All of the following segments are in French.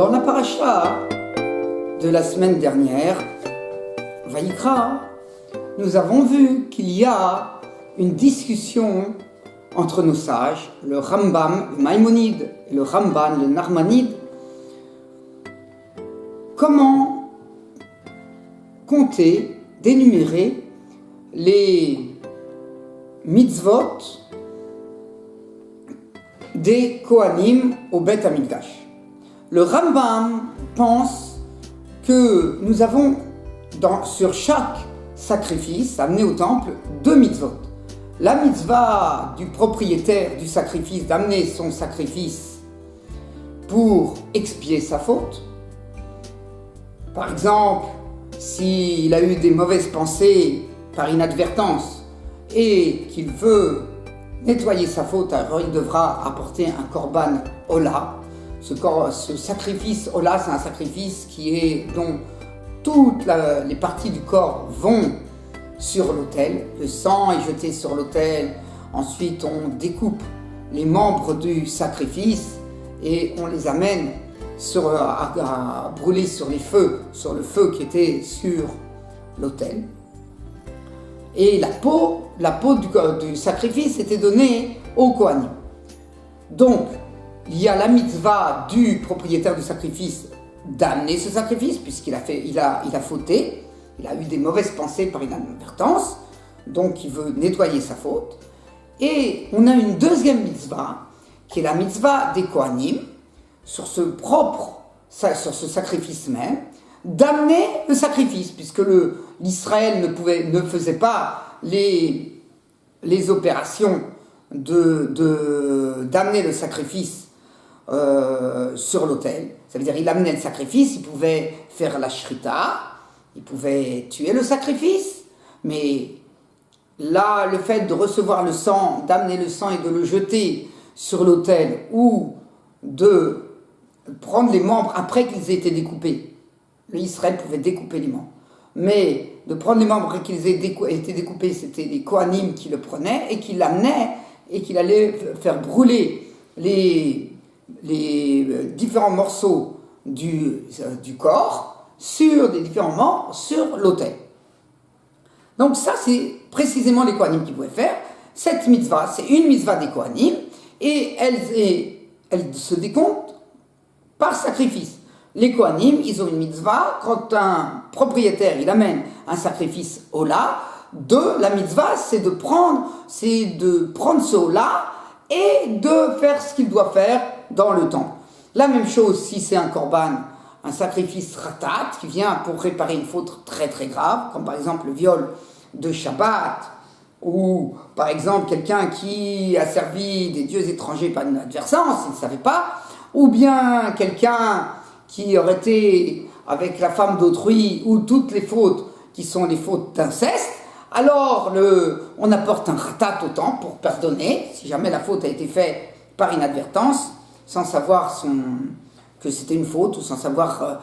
Dans la paracha de la semaine dernière, Vaïkra, nous avons vu qu'il y a une discussion entre nos sages, le Rambam, le Maïmonide, et le Ramban, le Narmanide. Comment compter, d'énumérer les mitzvot des Kohanim au Beth Amikdash. Le Rambam pense que nous avons sur chaque sacrifice amené au temple deux mitzvot. La mitzvah du propriétaire du sacrifice d'amener son sacrifice pour expier sa faute. Par exemple, s'il a eu des mauvaises pensées par inadvertance et qu'il veut nettoyer sa faute, alors il devra apporter un korban ola. Ce sacrifice ola, c'est un sacrifice dont toutes les parties du corps vont sur l'autel. Le sang est jeté sur l'autel. Ensuite, on découpe les membres du sacrifice et on les amène à brûler sur le feu qui était sur l'autel. Et la peau du sacrifice était donnée au Kohanim. Donc, il y a la mitzvah du propriétaire du sacrifice d'amener ce sacrifice, puisqu'il a fauté, il a eu des mauvaises pensées par inadvertance, donc il veut nettoyer sa faute. Et on a une deuxième mitzvah, qui est la mitzvah des Kohanim, sur ce sacrifice même, d'amener le sacrifice, puisque l'Israël ne faisait pas les opérations d'amener le sacrifice sur l'autel. Ça veut dire il amenait le sacrifice, il pouvait faire la shrita, il pouvait tuer le sacrifice, mais là, le fait de recevoir le sang, d'amener le sang et de le jeter sur l'autel, ou de prendre les membres après qu'ils aient été découpés, l'Israël pouvait découper les membres. Mais de prendre les membres après qu'ils aient été découpés, c'était les Kohanim qui le prenaient et qui l'amenaient et qu'il allait faire brûler les différents morceaux du corps sur des différents membres sur l'autel. Donc ça, c'est précisément les Kohanim qui pouvaient faire. Cette mitzvah, c'est une mitzvah des Kohanim et elle se décompte par sacrifice. Les Kohanim, ils ont une mitzvah, quand un propriétaire, il amène un sacrifice ola, la mitzvah, c'est de prendre ce ola et de faire ce qu'il doit faire dans le temple. La même chose si c'est un korban, un sacrifice ratat, qui vient pour réparer une faute très très grave, comme par exemple le viol de Shabbat, ou par exemple quelqu'un qui a servi des dieux étrangers par inadvertance, il ne savait pas, ou bien quelqu'un qui aurait été avec la femme d'autrui, ou toutes les fautes qui sont les fautes d'inceste, alors on apporte un ratat au temple pour pardonner, si jamais la faute a été faite par inadvertance, sans savoir que c'était une faute, ou sans savoir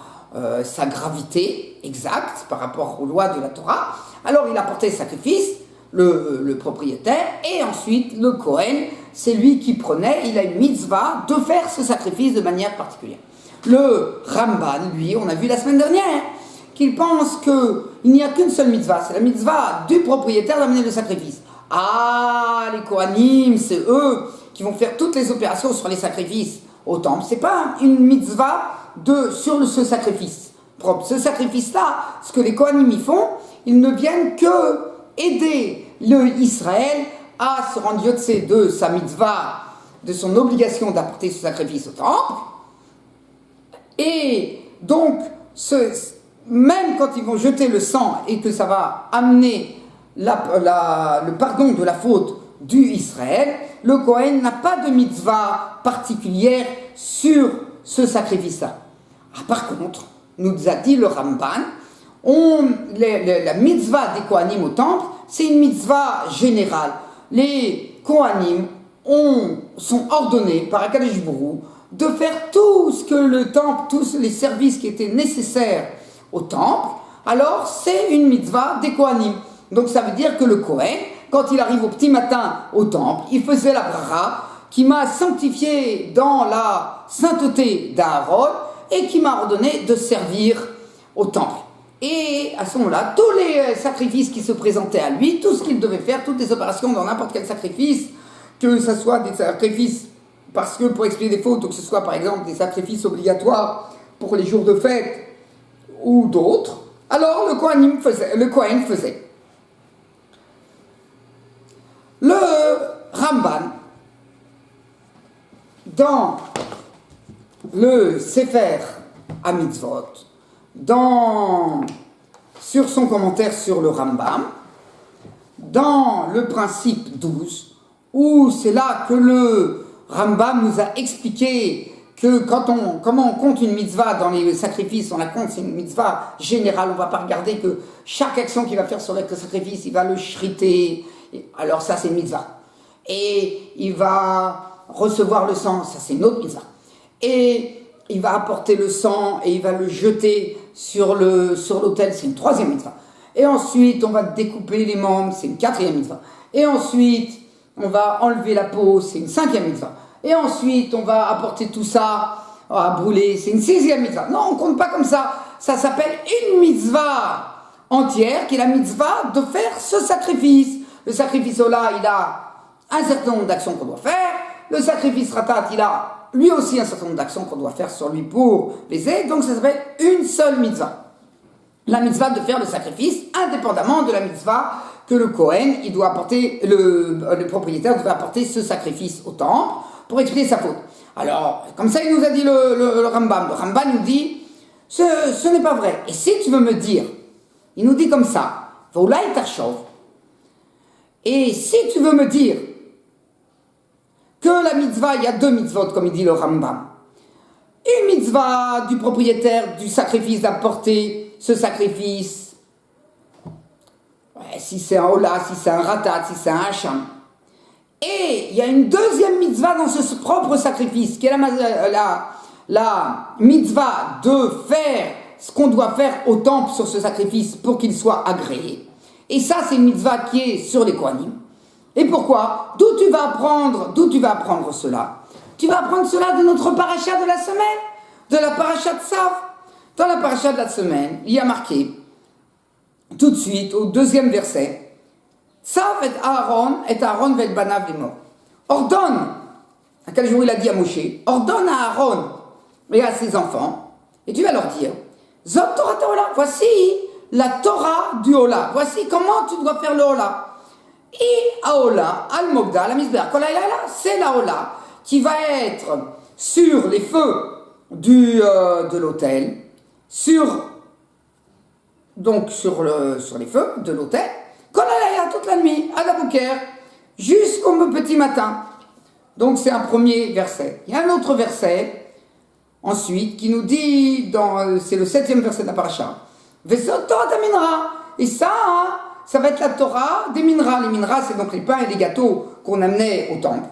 sa gravité exacte par rapport aux lois de la Torah. Alors il apportait le sacrifice, le propriétaire, et ensuite le Kohen, c'est lui qui prenait, il a une mitzvah de faire ce sacrifice de manière particulière. Le Ramban, lui, on a vu la semaine dernière, qu'il pense qu'il n'y a qu'une seule mitzvah, c'est la mitzvah du propriétaire d'amener le sacrifice. Ah, les Kohanim, c'est eux qui vont faire toutes les opérations sur les sacrifices au temple. C'est pas une mitzvah sur ce sacrifice propre. Ce sacrifice-là, ce que les Kohanim y font, ils ne viennent que aider Israël à se rendre yotzé de sa mitzvah, de son obligation d'apporter ce sacrifice au temple. Et donc, même quand ils vont jeter le sang et que ça va amener le pardon de la faute du Israël, le Kohen n'a pas de mitzvah particulière sur ce sacrifice-là. Ah, par contre, nous a dit le Ramban, la mitzvah des Kohanim au temple, c'est une mitzvah générale. Les Kohanim sont ordonnés par Akadosh Baruch Hu de faire tout ce que le temple, tous les services qui étaient nécessaires au temple, alors c'est une mitzvah des Kohanim. Donc ça veut dire que le Kohen, quand il arrive au petit matin au temple, il faisait la bracha qui m'a sanctifié dans la sainteté d'Aaron, et qui m'a ordonné de servir au temple. Et à ce moment-là, tous les sacrifices qui se présentaient à lui, tout ce qu'il devait faire, toutes les opérations dans n'importe quel sacrifice, que ce soit des sacrifices parce que pour expier des fautes, ou que ce soit par exemple des sacrifices obligatoires pour les jours de fête ou d'autres, alors le Kohen faisait. Le Ramban, dans le Sefer HaMitzvot, sur son commentaire sur le Rambam, dans le principe 12, où c'est là que le Rambam nous a expliqué que comment on compte une mitzvah dans les sacrifices, on la compte, c'est une mitzvah générale, on ne va pas regarder que chaque action qu'il va faire sur le sacrifice, il va le shriter, alors ça c'est une mitzvah. Et il va recevoir le sang, ça c'est une autre mitzvah. Et il va apporter le sang et il va le jeter sur l'autel, c'est une troisième mitzvah. Et ensuite, on va découper les membres, c'est une quatrième mitzvah. Et ensuite, on va enlever la peau, c'est une cinquième mitzvah. Et ensuite, on va apporter tout ça à brûler, c'est une sixième mitzvah. Non, on ne compte pas comme ça. Ça s'appelle une mitzvah entière, qui est la mitzvah de faire ce sacrifice. Le sacrifice Ola, il a un certain nombre d'actions qu'on doit faire. Le sacrifice Ratat, il a lui aussi un certain nombre d'actions qu'on doit faire sur lui pour les aider. Donc ça s'appelle une seule mitzvah. La mitzvah de faire le sacrifice, indépendamment de la mitzvah que le Kohen, il doit apporter, le propriétaire doit apporter ce sacrifice au temple pour expier sa faute. Alors, comme ça, il nous a dit le Rambam. Le Rambam nous dit, ce n'est pas vrai. Et si tu veux me dire, il nous dit comme ça, Vaoulai Tarshov, et si tu veux me dire que la mitzvah, il y a deux mitzvot, comme il dit le Rambam. Une mitzvah du propriétaire du sacrifice d'apporter ce sacrifice, si c'est un Ola, si c'est un Ratat, si c'est un Hacham. Et il y a une deuxième mitzvah dans ce propre sacrifice, qui est la mitzvah de faire ce qu'on doit faire au temple sur ce sacrifice pour qu'il soit agréé. Et ça, c'est une mitzvah qui est sur les Kohanim. Et pourquoi? D'où tu vas apprendre cela? Tu vas apprendre cela de notre paracha de la semaine, de la paracha de Tzav. Dans la paracha de la semaine, il y a marqué, tout de suite, au deuxième verset, Tzav et Aaron vet banav lemor. Ordonne, à quel jour il a dit à Moshe, ordonne à Aaron et à ses enfants, et tu vas leur dire, Zot Torah Ola, voici la Torah du Ola, voici comment tu dois faire le Ola. Et Aola, Al-Mogda, la Mizbeach, c'est la Ola qui va être sur les feux de l'autel, sur les feux de l'autel, toute la nuit, à la bouquère, jusqu'au petit matin. Donc c'est un premier verset. Il y a un autre verset, ensuite, qui nous dit, c'est le 7e verset de la paracha, Vesot Torah Minra, et ça va être la Torah des minras. Les minras, c'est donc les pains et les gâteaux qu'on amenait au temple.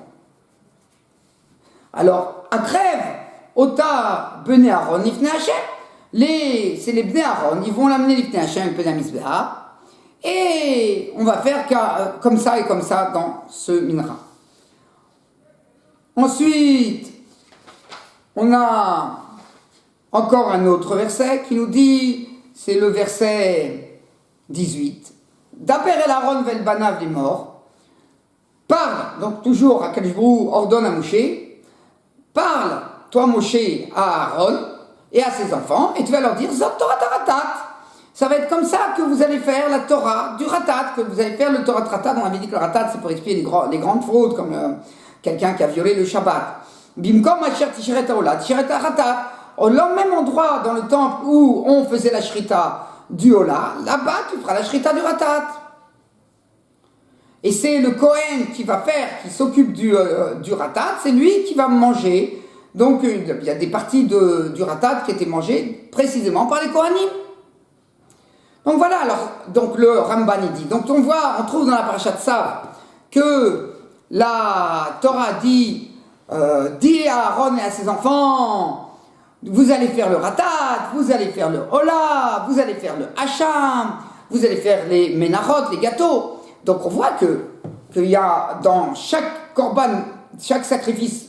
Alors, à Crève, Ota Bnei Aaron, Ifnei Hashem, c'est les Bnei Aaron, ils vont l'amener l'Ifnei Hashem, le Mizbeach, et on va faire comme ça et comme ça dans ce minra. Ensuite, on a encore un autre verset qui nous dit, c'est le verset 18, Daper el Aaron vel banav lemor, parle, donc toujours à Kadishbrou ordonne à Moshe, parle, toi Moshe, à Aaron et à ses enfants, et tu vas leur dire, Zot Torah Ratat. Ça va être comme ça que vous allez faire la Torah du Ratat, que vous allez faire le Torah Ratat. On avait dit que le Ratat, c'est pour expier les grandes fraudes, comme quelqu'un qui a violé le Shabbat. Bimkom asher tisheret haola, tisheret Ratat. Au même endroit dans le temple où on faisait la shrita du Ola, là-bas tu feras la shrita du Ratat. Et c'est le Kohen qui s'occupe du Ratat, c'est lui qui va manger. Donc il y a des parties du Ratat qui étaient mangées précisément par les Kohanim. Donc voilà, donc le Ramban il dit, donc on trouve dans la paracha de Tzav que la Torah dit à Aaron et à ses enfants, vous allez faire le Ratat, vous allez faire le Ola, vous allez faire le Hacham, vous allez faire les Menachot, les gâteaux. Donc on voit qu'il y a dans chaque korban, chaque sacrifice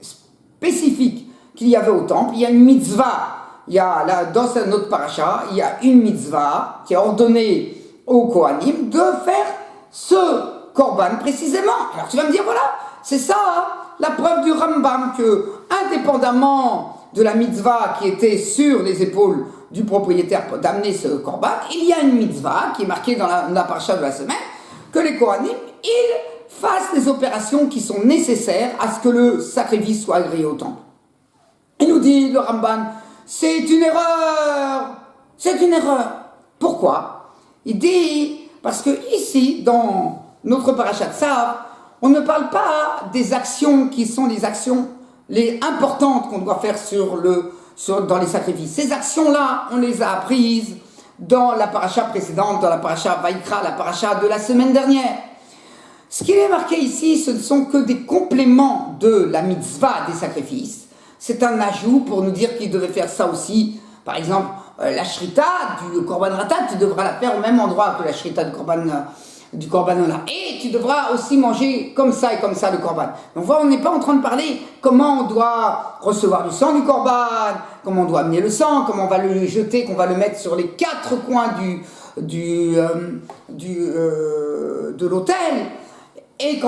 spécifique qu'il y avait au temple. Il y a une mitzvah. Il y a là, dans notre paracha, il y a une mitzvah qui est ordonnée aux Kohanim de faire ce korban précisément. Alors tu vas me dire, voilà, c'est ça, hein, la preuve du Rambam, que indépendamment de la mitzvah qui était sur les épaules du propriétaire d'amener ce korban, il y a une mitzvah qui est marquée dans la paracha de la semaine, que les Kohanim, ils fassent les opérations qui sont nécessaires à ce que le sacrifice soit agréé au temple. Il nous dit, le Ramban, c'est une erreur. C'est une erreur. Pourquoi? Il dit, parce que ici, dans notre paracha de Tzav, on ne parle pas des actions qui sont les actions les importantes qu'on doit faire dans les sacrifices. Ces actions-là, on les a apprises dans la paracha précédente, dans la paracha Vaïkra, la paracha de la semaine dernière. Ce qui est marqué ici, ce ne sont que des compléments de la mitzvah des sacrifices. C'est un ajout pour nous dire qu'il devait faire ça aussi. Par exemple, la shrita du korban ratat, tu devras la faire au même endroit que la shrita du korban ola. Et tu devras aussi manger comme ça et comme ça le korban. Donc voilà, on n'est pas en train de parler comment on doit recevoir du sang du korban, comment on doit amener le sang, comment on va le jeter, qu'on va le mettre sur les 4 coins de l'autel. Et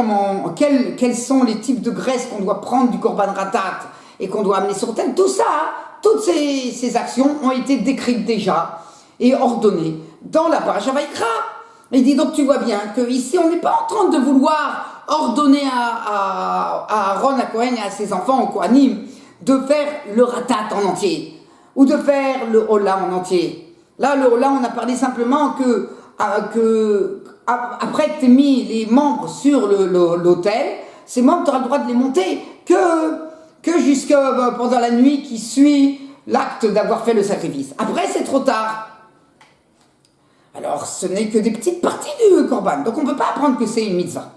quels sont les types de graisse qu'on doit prendre du korban ratat et qu'on doit amener sur l'autel. Tout ça, toutes ces actions ont été décrites déjà et ordonnées dans la paracha Vaïkra. Il dit donc, tu vois bien qu'ici, on n'est pas en train de vouloir ordonner à Aaron, à Cohen et à ses enfants, au Kohanim, de faire le ratat en entier ou de faire le hola en entier. Là, le hola, on a parlé simplement que après que tu aies mis les membres sur l'autel, ces membres, tu auras le droit de les monter que jusque pendant la nuit qui suit l'acte d'avoir fait le sacrifice. Après, c'est trop tard. Alors, ce n'est que des petites parties du korban. Donc, on ne peut pas apprendre que c'est une mitzvah.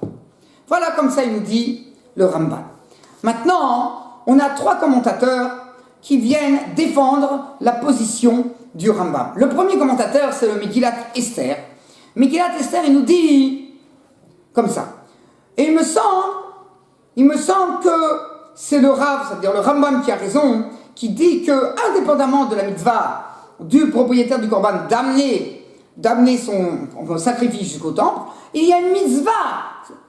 Voilà, comme ça, il nous dit le Ramban. Maintenant, on a 3 commentateurs qui viennent défendre la position du Rambam. Le premier commentateur, c'est le Megillat Esther. Megillat Esther, il nous dit comme ça. Et il me semble que c'est le Rav, c'est-à-dire le Rambam qui a raison, qui dit que, indépendamment de la mitzvah du propriétaire du korban d'amener son sacrifice jusqu'au temple, il y a une mitzvah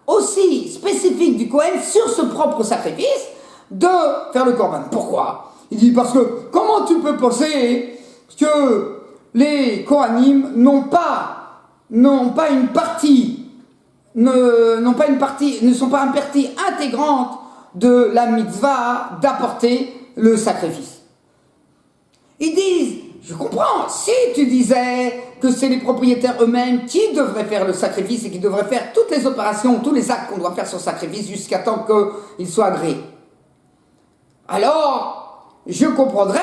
aussi spécifique du Kohen sur ce propre sacrifice de faire le korban. Pourquoi? Il dit parce que comment tu peux penser que les Kohanim ne sont pas une partie intégrante de la mitzvah d'apporter le sacrifice. Ils disent, je comprends, si tu disais que c'est les propriétaires eux-mêmes qui devraient faire le sacrifice et qui devraient faire toutes les opérations, tous les actes qu'on doit faire sur le sacrifice jusqu'à temps qu'il soit agréé, alors je comprendrais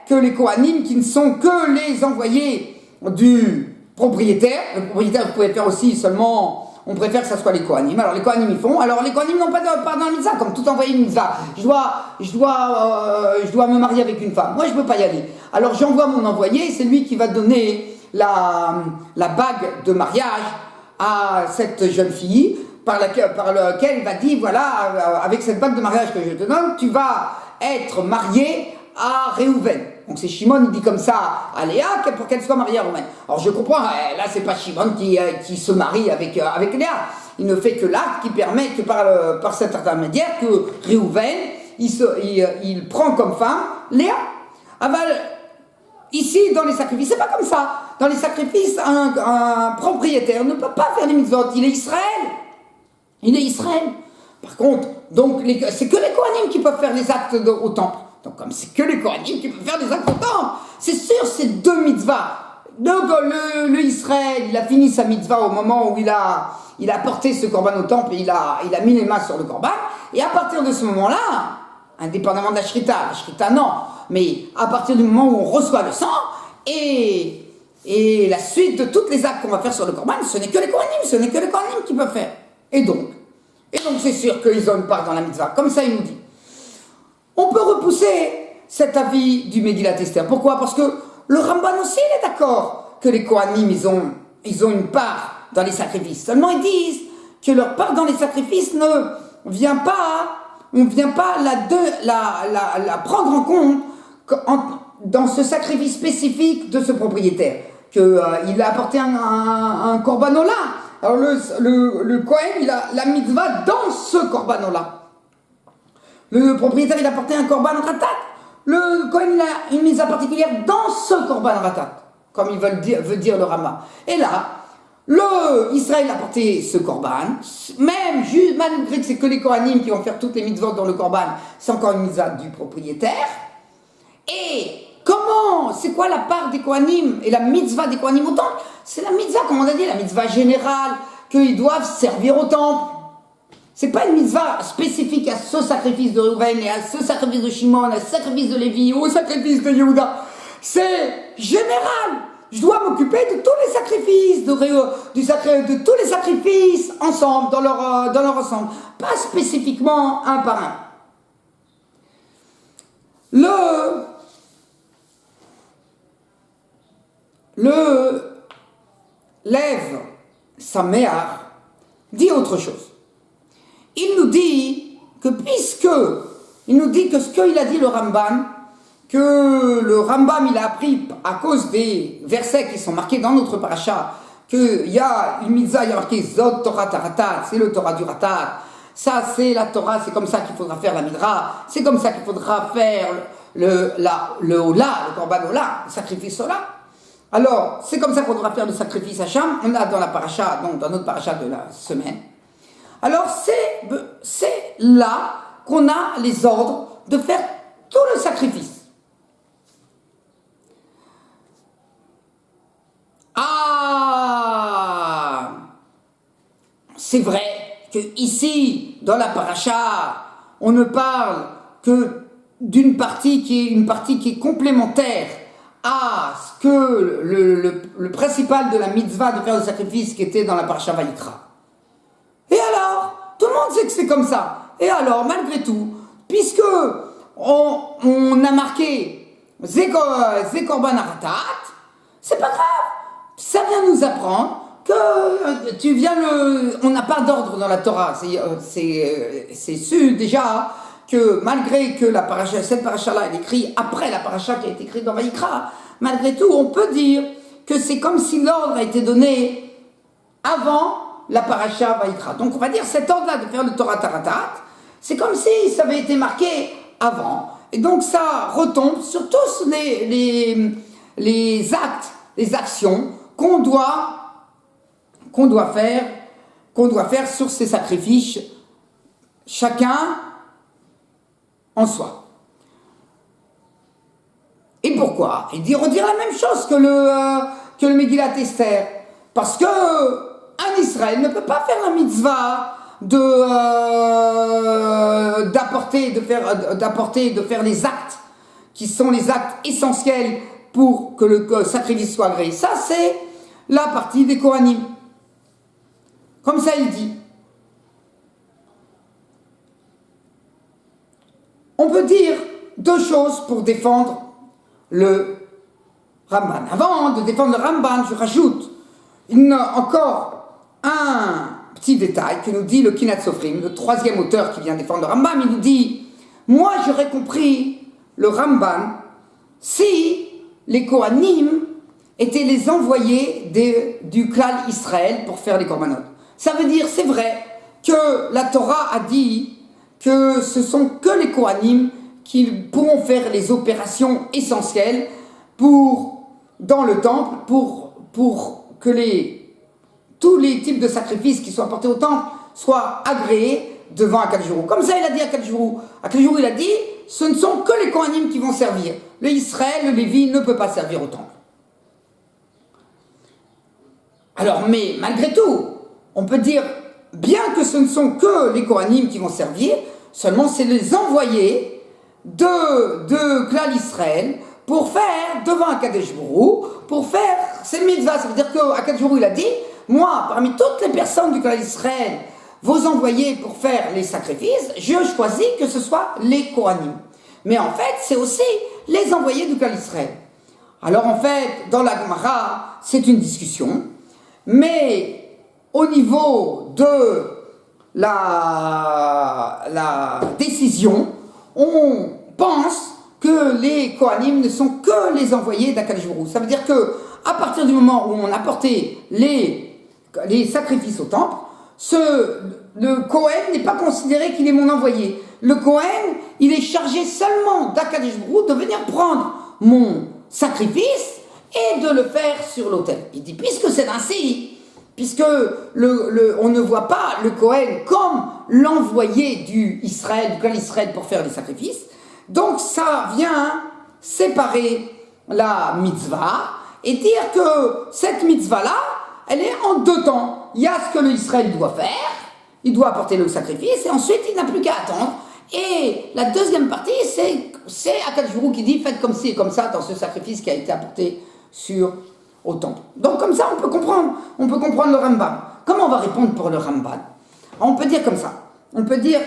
que les Kohanim, qui ne sont que les envoyés du propriétaire, le propriétaire pouvait faire aussi seulement... On préfère que ça soit les Kohanim. Alors les Kohanim ils font. Alors les Kohanim n'ont pas de part dans la mitzvah, comme tout envoyé une mitzvah. Je dois me marier avec une femme. Moi je ne peux pas y aller. Alors j'envoie mon envoyé, c'est lui qui va donner la bague de mariage à cette jeune fille, par laquelle il va dire, voilà, avec cette bague de mariage que je te donne, tu vas être marié à Réhouven. Donc c'est Shimon, il dit comme ça à Léa pour qu'elle soit mariée à Rouven. Alors je comprends, là c'est pas Shimon qui se marie avec Léa. Il ne fait que l'acte qui permet que par cet intermédiaire que Réhouven, il prend comme femme Léa. Ici dans les sacrifices, c'est pas comme ça. Dans les sacrifices, un propriétaire ne peut pas faire les mitzvot. Il est Israël. Par contre, donc c'est que les Kohanim qui peuvent faire les actes au temple. Donc comme c'est que les Kohanim qui peuvent faire des actes au temple, c'est sûr, c'est 2 mitzvahs. Donc le Israël, il a fini sa mitzvah au moment où il a porté ce korban au temple et il a mis les mains sur le korban. Et à partir de ce moment-là, indépendamment de la shrita non, mais à partir du moment où on reçoit le sang et la suite de tous les actes qu'on va faire sur le korban, ce n'est que les Kohanim qui peuvent faire. Et donc c'est sûr qu'ils ont une part dans la mitzvah. Comme ça, il nous dit. On peut repousser cet avis du Megillat Esther. Pourquoi? Parce que le Ramban aussi, il est d'accord que les Kohanim, ils ont une part dans les sacrifices. Seulement, ils disent que leur part dans les sacrifices ne vient pas on ne vient pas la prendre en compte dans ce sacrifice spécifique de ce propriétaire, qu'il a apporté un corbanola. Alors le Kohen, il a la mitzvah dans ce corbanola. Le propriétaire, il a apporté un korban ratat. Le Kohen, il a une mitzvah particulière dans ce korban ratat, comme il veut dire le Rama. Et là, Israël a porté ce korban, même malgré que c'est que les Kohanim qui vont faire toutes les mitzvot dans le korban, c'est encore une mitzvah du propriétaire. Et c'est quoi la part des Kohanim et la mitzvah des Kohanim au temple? C'est la mitzvah, comme on a dit, la mitzvah générale, qu'ils doivent servir au temple. C'est pas une mitzvah spécifique à ce sacrifice de Reuven et à ce sacrifice de Shimon, à ce sacrifice de Lévi, au sacrifice de Yehuda. C'est général. Je dois m'occuper de tous les sacrifices, de tous les sacrifices ensemble, dans leur ensemble. Pas spécifiquement un par un. Le Lève Saméar dit autre chose. Il nous dit que ce qu'il a dit le Rambam, que le Rambam il a appris à cause des versets qui sont marqués dans notre paracha, qu'il y a une mitzvah, il y a marqué Zot Torah Taratat, c'est le Torah du Ratat, ça c'est la Torah, c'est comme ça qu'il faudra faire la Midra, c'est comme ça qu'il faudra faire le Ola, le Korban Ola, le sacrifice Ola. Alors, c'est comme ça qu'on devra faire le sacrifice Hacham, on a dans la paracha, donc dans notre paracha de la semaine. Alors, c'est là qu'on a les ordres de faire tout le sacrifice. Ah, c'est vrai que ici, dans la paracha, on ne parle que d'une partie qui est complémentaire à ce que le principal de la mitzvah de faire le sacrifice qui était dans la paracha Vayikra. Et alors, tout le monde sait que c'est comme ça. Et alors, malgré tout, puisque on a marqué Zekorban Aratat, c'est pas grave. Ça vient nous apprendre que on n'a pas d'ordre dans la Torah. C'est su déjà que malgré que cette paracha-là est écrite après la paracha qui a été écrite dans Vayikra, malgré tout, on peut dire que c'est comme si l'ordre a été donné avant la paracha Vayikra. Donc on va dire cet ordre-là de faire le Torah Taratat, c'est comme si ça avait été marqué avant. Et donc ça retombe sur tous les actes, les actions qu'on doit faire sur ces sacrifices, chacun en soi. Et pourquoi? Il dit redire la même chose que le Megillat Esther. Parce que un Israël ne peut pas faire la mitzvah d'apporter, de faire les actes qui sont les actes essentiels pour que le sacrifice soit agréé. Ça, c'est la partie des Kohanim. Comme ça, il dit. On peut dire deux choses pour défendre le Ramban. Avant de défendre le Ramban, je rajoute encore un petit détail que nous dit le Kinat Sofrim, le troisième auteur qui vient défendre le Rambam. Il nous dit, moi j'aurais compris le Ramban si les Kohanim étaient les envoyés du clan Israël pour faire les korbanot. Ça veut dire, c'est vrai, que la Torah a dit que ce sont que les Kohanim qui pourront faire les opérations essentielles dans le temple pour que tous les types de sacrifices qui sont apportés au temple soient agréés devant Akadjourou. Comme ça, il a dit Akadjourou. Akadjourou, il a dit, ce ne sont que les Kohanim qui vont servir. Le Israël, le Lévi ne peut pas servir au temple. Alors, mais malgré tout, on peut dire, bien que ce ne sont que les Kohanim qui vont servir, seulement c'est les envoyés de Klal Israël pour faire devant Akadosh Borou, pour faire ces mitzvahs. Ça veut dire qu'Akadosh Borou, il a dit, moi, parmi toutes les personnes du Klal Israël, vos envoyés pour faire les sacrifices, je choisis que ce soit les Kohanim. Mais en fait, c'est aussi les envoyés du Klal Israël. Alors en fait, dans la Gemara, c'est une discussion, mais au niveau la décision, on pense que les Kohanim ne sont que les envoyés d'Akadosh Baruch Hu. Ça veut dire que à partir du moment où on a porté les sacrifices au temple, le Kohen n'est pas considéré qu'il est mon envoyé. Le Kohen, il est chargé seulement d'Akadosh Baruch Hu de venir prendre mon sacrifice et de le faire sur l'autel. Il dit, puisque c'est ainsi, puisque on ne voit pas le Kohen comme l'envoyé du clan Israël pour faire les sacrifices, donc ça vient séparer la mitzvah et dire que cette mitzvah-là, elle est en deux temps. Il y a ce que le Israël doit faire, il doit apporter le sacrifice, et ensuite il n'a plus qu'à attendre. Et la deuxième partie, c'est Akadosh Baruch Hu qui dit, faites comme ci et comme ça dans ce sacrifice qui a été apporté au temple. Donc comme ça, on peut comprendre le Rambam. Comment on va répondre pour le Rambam? On peut dire comme ça. On peut dire,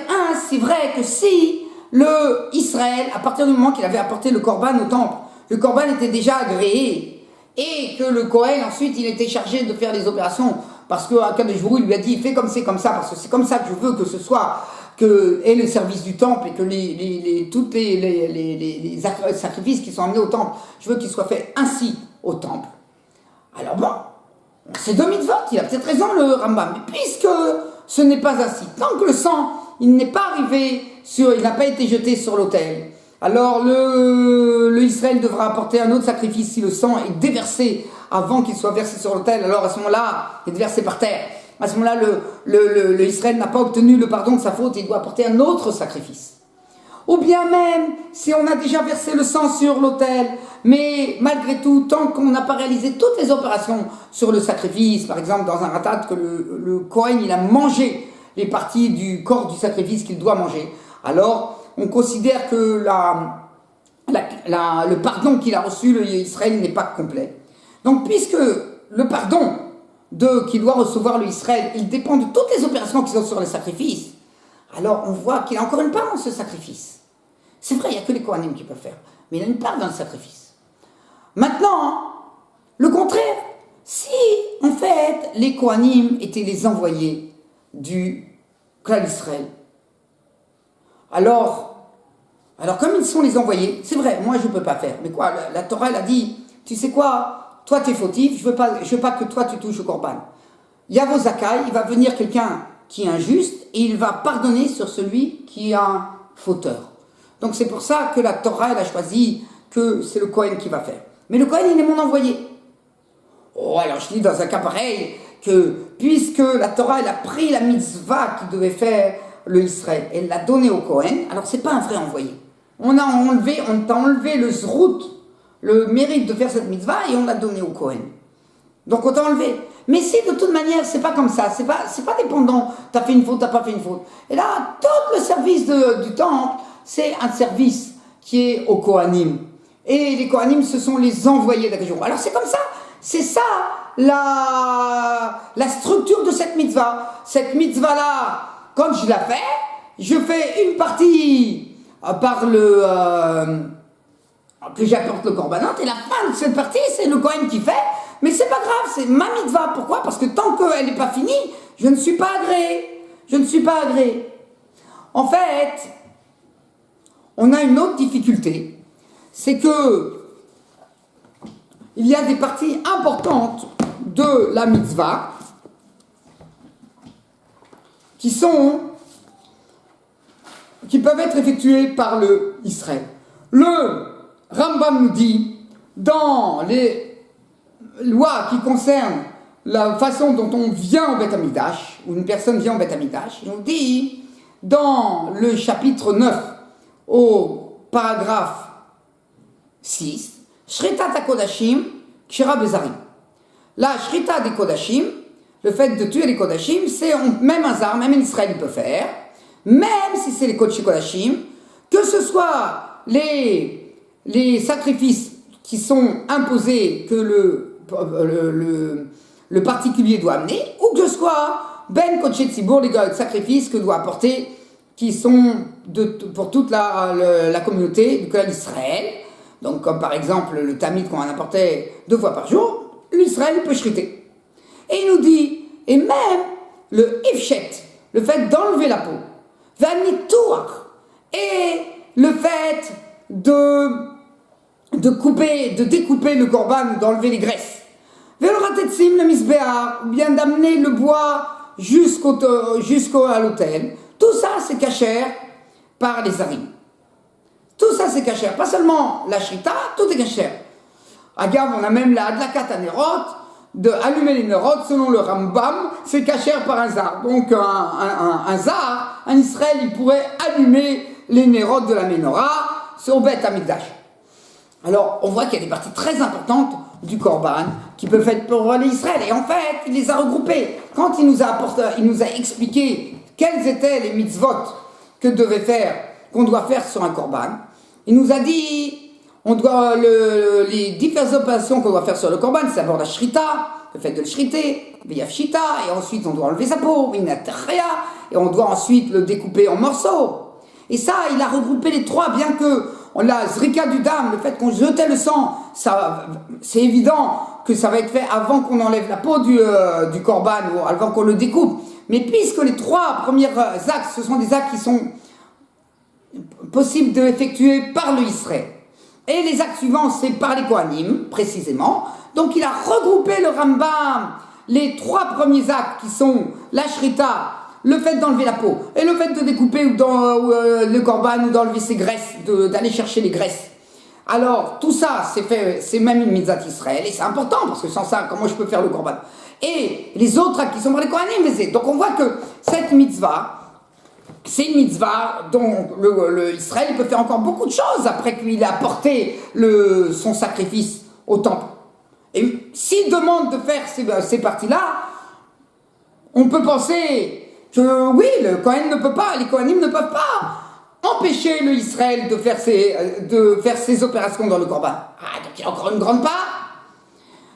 c'est vrai que si le Israël, à partir du moment qu'il avait apporté le Korban au temple, le Korban était déjà agréé, et que le Kohen, ensuite, il était chargé de faire les opérations, parce que Akadosh Baruch Hu lui a dit, fais comme c'est comme ça, parce que c'est comme ça que je veux que ce soit, et le service du temple, et que tous les sacrifices qui sont amenés au temple, je veux qu'ils soient faits ainsi au temple. Alors bon, c'est deux mitzvot, il a peut-être raison le Rambam, mais puisque ce n'est pas ainsi, tant que le sang, il n'est pas arrivé il n'a pas été jeté sur l'autel, alors le Israël devra apporter un autre sacrifice si le sang est déversé avant qu'il soit versé sur l'autel. Alors à ce moment-là, il est versé par terre. À ce moment-là, le Israël n'a pas obtenu le pardon de sa faute et il doit apporter un autre sacrifice. Ou bien même, si on a déjà versé le sang sur l'autel, mais malgré tout, tant qu'on n'a pas réalisé toutes les opérations sur le sacrifice, par exemple dans un ratat, que le Kohen il a mangé les parties du corps du sacrifice qu'il doit manger, alors on considère que le pardon qu'il a reçu, l'Israël, n'est pas complet. Donc puisque le pardon qu'il doit recevoir l'Israël, il dépend de toutes les opérations qui sont sur le sacrifice, alors on voit qu'il a encore une part dans ce sacrifice. C'est vrai, il n'y a que les Kohanim qui peuvent faire, mais il a une part dans le sacrifice. Maintenant, le contraire, si en fait les Kohanim étaient les envoyés du clan Israël, alors comme ils sont les envoyés, c'est vrai, moi je ne peux pas faire, mais quoi, la Torah elle a dit, tu sais quoi, toi tu es fautif, je veux pas que toi tu touches au Korban. Yavo Zakai, il va venir quelqu'un qui est injuste et il va pardonner sur celui qui est un fauteur. Donc c'est pour ça que la Torah elle a choisi que c'est le Kohen qui va faire. Mais le Kohen il est mon envoyé. Oh, alors je dis dans un cas pareil que puisque la Torah elle a pris la mitzvah qu'il devait faire le Israël, elle l'a donné au Kohen, alors c'est pas un vrai envoyé. On t'a enlevé le zrout, le mérite de faire cette mitzvah et on l'a donné au Kohen. Donc on t'a enlevé. Mais si de toute manière c'est pas comme ça, c'est pas dépendant, t'as fait une faute, t'as pas fait une faute. Et là, tout le service du temple, c'est un service qui est aux Kohanim. Et les Kohanim, ce sont les envoyés d'Akadosh Baruch Hu. Alors c'est comme ça, c'est ça la structure de cette mitzvah. Cette mitzvah-là, quand je la fais, je fais une partie que j'apporte le korbanot, et la fin de cette partie, c'est le Kohen qui fait, mais c'est pas grave, c'est ma mitzvah. Pourquoi? Parce que tant qu'elle n'est pas finie, je ne suis pas agréé. Je ne suis pas agréé. En fait, on a une autre difficulté, c'est que il y a des parties importantes de la mitzvah qui peuvent être effectuées par le Israël. Le Rambam nous dit, dans les lois qui concernent la façon dont on vient au Beth Amikdash, ou une personne vient au Beth Amikdash, il nous dit, dans le chapitre 9, au paragraphe 6, Shritat HaKodashim, Kshira Bezarim. La Shrita des Kodashim, le fait de tuer les Kodashim, c'est même un zar, même un Israël il peut faire, même si c'est les Kodashim, que ce soit les sacrifices qui sont imposés que le particulier doit amener, ou que ce soit Ben Kodesh Tzibour, les sacrifices que doit apporter, qui sont pour toute la communauté du clan d'Israël. Donc comme par exemple le Tamid qu'on en apportait 2 fois par jour, l'Israël peut shriter. Et il nous dit, et même le Ifshet le fait d'enlever la peau, et le fait de découper le corban, d'enlever les graisses, le misbéar, ou bien d'amener le bois à l'autel, tout ça c'est cachère par les harim. Tout ça c'est cachère, pas seulement la shrita, tout est cachère. Regarde, on a même la adlakat hanerot, de allumer les nerot, selon le Rambam, c'est cachère par un zar. Donc un zar, un Israël, il pourrait allumer les nerot de la menorah sur Beth Amikdash. Alors, on voit qu'il y a des parties très importantes du Korban qui peuvent être pour l'Israël. Et en fait, il les a regroupées. Quand il nous a expliqué quelles étaient les mitzvot qu'on doit faire sur un Korban, il nous a dit, les diverses opérations qu'on doit faire sur le Korban, c'est d'abord la shrita, le fait de le shriter, veyafshita, et ensuite on doit enlever sa peau, et on doit ensuite le découper en morceaux. Et ça, il a regroupé les trois, bien que la zrika du dam, le fait qu'on jetait le sang, c'est évident que ça va être fait avant qu'on enlève la peau du korban, ou avant qu'on le découpe. Mais puisque les trois premiers actes, ce sont des actes qui sont possibles d'effectuer par le Israël, et les actes suivants, c'est par les Kohanim, précisément, donc il a regroupé le Rambam, les trois premiers actes qui sont la shrita, le fait d'enlever la peau, et le fait de découper le korban ou d'enlever ses graisses, d'aller chercher les graisses. Alors, tout ça, c'est même une mitzvah d'Israël, et c'est important, parce que sans ça, comment je peux faire le korban? Et les autres actes qui sont par les Kohanim, donc on voit que cette mitzvah, c'est une mitzvah dont Israël peut faire encore beaucoup de choses après qu'il a apporté son sacrifice au temple. Et s'il demande de faire ces parties-là, on peut penser que oui, le Kohen ne peut pas, les Kohanim ne peuvent pas empêcher le Israël de faire ses opérations dans le Korban. Ah, donc il y a encore une grande part.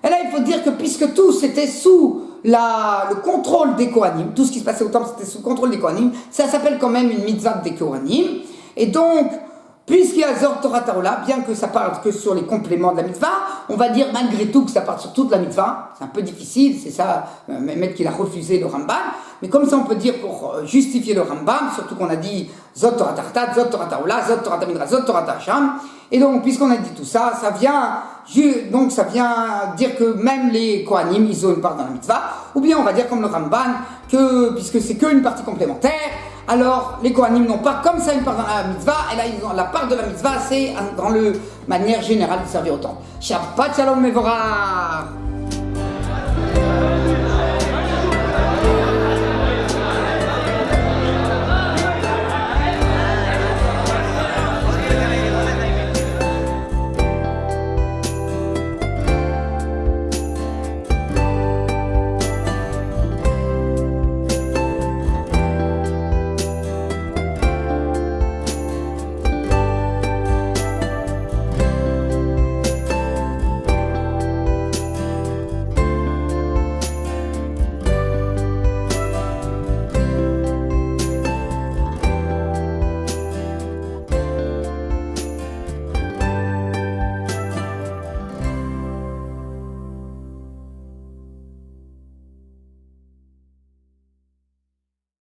Et là, il faut dire que puisque tout c'était sous le contrôle des Kohanim, tout ce qui se passait au temple c'était sous le contrôle des Kohanim, ça s'appelle quand même une mitzvah des Kohanim. Et donc, puisqu'il y a Zor Torah Taola, bien que ça parle que sur les compléments de la mitzvah, on va dire malgré tout que ça parle sur toute la mitzvah. C'est un peu difficile, c'est ça, Mehmet qu'il a refusé le Rambam. Mais comme ça on peut dire pour justifier le Rambam, surtout qu'on a dit Zot Torah Tartat, Zot Torah Taola, Zot Torah Tamidra, Zot Torah Tacham. Et donc, puisqu'on a dit tout ça, ça vient dire que même les Kohanim, ils ont une part dans la mitzvah. Ou bien on va dire comme le Ramban, que puisque c'est qu'une partie complémentaire, alors les Kohanim n'ont pas comme ça une part dans la mitzvah, et là ils ont la part de la mitzvah, c'est dans la manière générale de servir au temple. Shabbat Shalom Mevorach.